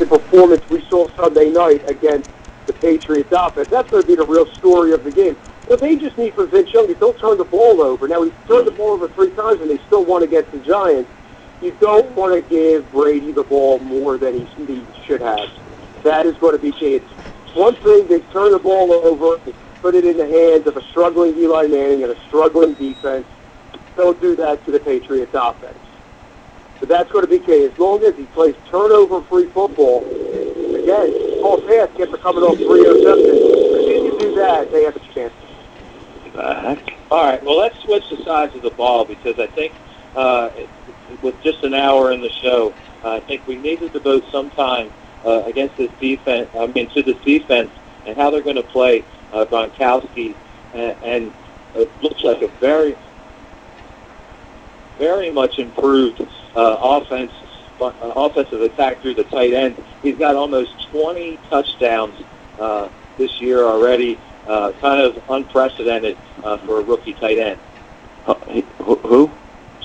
the performance we saw Sunday night against the Patriots offense. That's going to be the real story of the game. What they just need from Vince Young is don't turn the ball over. Now, he's turned the ball over 3 times, and they still won against the Giants. You don't want to give Brady the ball more than he should have. That is going to be key. It's one thing, they turn the ball over, they put it in the hands of a struggling Eli Manning and a struggling defense. Don't do that to the Patriots offense. But that's going to be key. As long as he plays turnover-free football, again, ball pass gets to coming off 3 interceptions. As soon as you do that, they have a chance. All right, well, let's switch the sides of the ball because I think with just an hour in the show, I think we need to devote some time against this defense, to this defense and how they're going to play Gronkowski. And it looks like a very, very much improved offensive attack through the tight end. He's got almost 20 touchdowns this year already, kind of unprecedented for a rookie tight end. Who?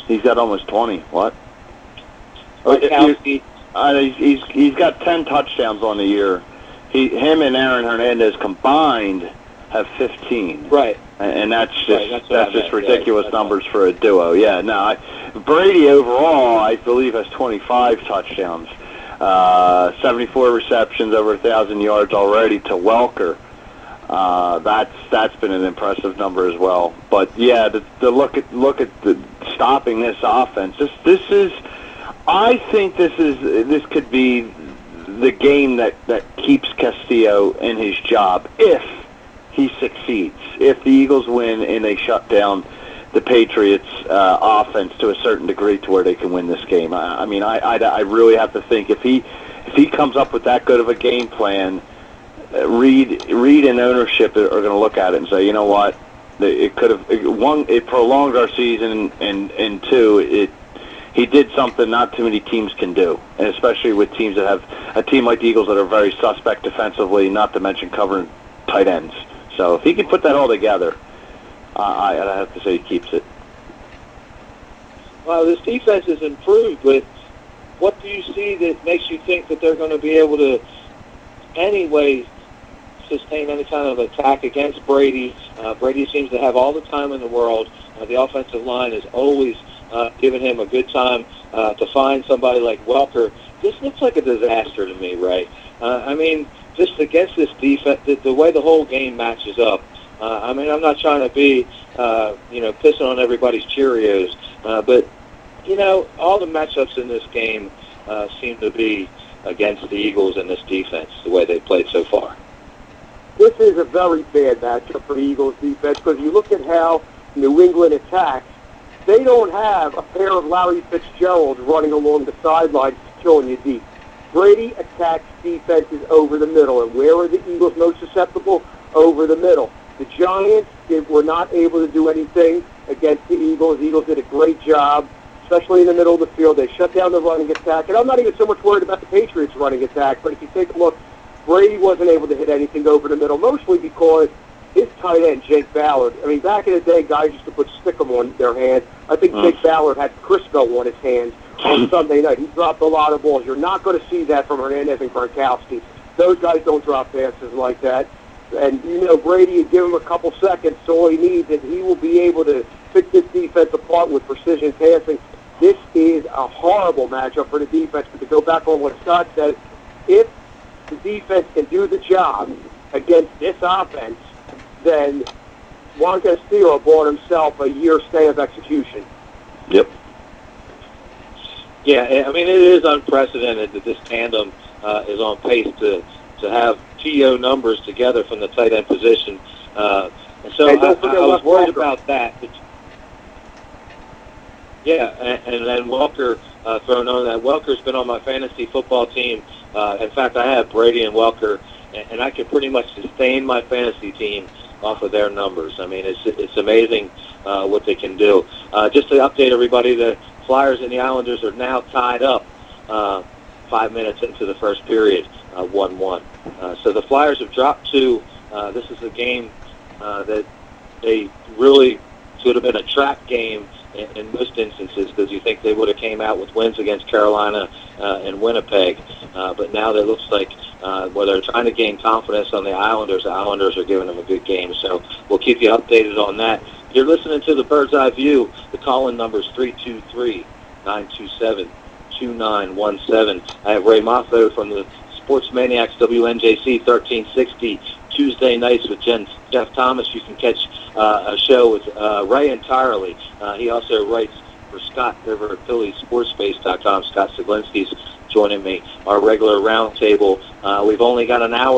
He's got almost 20. What? Gronkowski. He's got 10 touchdowns on the year. Him and Aaron Hernandez combined have 15. Right. And that's just that's just ridiculous numbers for a duo. Yeah. No, Brady overall, I believe, has 25 touchdowns, 74 receptions, over 1,000 yards already to Welker. That's been an impressive number as well. But yeah, the look at the stopping this offense. This is, I think this could be the game that keeps Castillo in his job if he succeeds. If the Eagles win and they shut down the Patriots' offense to a certain degree to where they can win this game. I mean, I really have to think if he comes up with that good of a game plan, Reed and ownership are going to look at it and say, you know what, it prolonged our season, and 2, he did something not too many teams can do, and especially with teams that have a team like the Eagles that are very suspect defensively, not to mention covering tight ends. So if he can put that all together, I have to say he keeps it. Well, this defense is improved. With what do you see that makes you think that they're going to be able to, anyway, sustain any kind of attack against Brady? Brady seems to have all the time in the world. The offensive line is always giving him a good time to find somebody like Welker. This looks like a disaster to me, right? I mean, just against this defense, the way the whole game matches up. I mean, I'm not trying to be, pissing on everybody's Cheerios, but, all the matchups in this game seem to be against the Eagles and this defense, the way they've played so far. This is a very bad matchup for the Eagles defense because you look at how New England attacks. They don't have a pair of Larry Fitzgeralds running along the sidelines killing you deep. Brady attacks defenses over the middle, and where are the Eagles most susceptible? Over the middle. The Giants were not able to do anything against the Eagles. The Eagles did a great job, especially in the middle of the field. They shut down the running attack, and I'm not even so much worried about the Patriots' running attack, but if you take a look, Brady wasn't able to hit anything over the middle, mostly because his tight end, Jake Ballard, I mean, back in the day, guys used to put stickum on their hands. I think Jake Ballard had Crisco on his hands on Sunday night. He dropped a lot of balls. You're not going to see that from Hernandez and Gronkowski. Those guys don't drop passes like that. And, Brady, you give him a couple seconds, so all he needs, and he will be able to pick this defense apart with precision passing. This is a horrible matchup for the defense. But to go back on what Scott said, if the defense can do the job against this offense, then Juan Castillo bought himself a year's stay of execution. Yep. Yeah, I mean, it is unprecedented that this tandem is on pace to have TO numbers together from the tight end position. And so I was worried about that. Yeah, and then Welker thrown on that. Welker's been on my fantasy football team. In fact, I have Brady and Welker, and I can pretty much sustain my fantasy team off of their numbers. I mean, it's amazing what they can do. Just to update everybody, the Flyers and the Islanders are now tied up 5 minutes into the first period, 1-1. So the Flyers have dropped 2. This is a game that they really should have been a trap game in most instances, because you think they would have came out with wins against Carolina and Winnipeg. But now it looks like where they're trying to gain confidence on the Islanders are giving them a good game. So we'll keep you updated on that. You're listening to the Bird's Eye View. The call-in number is 323-927-2917. I have Ray Moffo from the Sports Maniacs, WNJC 1360, Tuesday nights with Jeff Thomas. You can catch a show with Ray entirely. He also writes for Scott over at PhillySportsSpace.com. Scott Siglinski's joining me. Our regular roundtable. We've only got an hour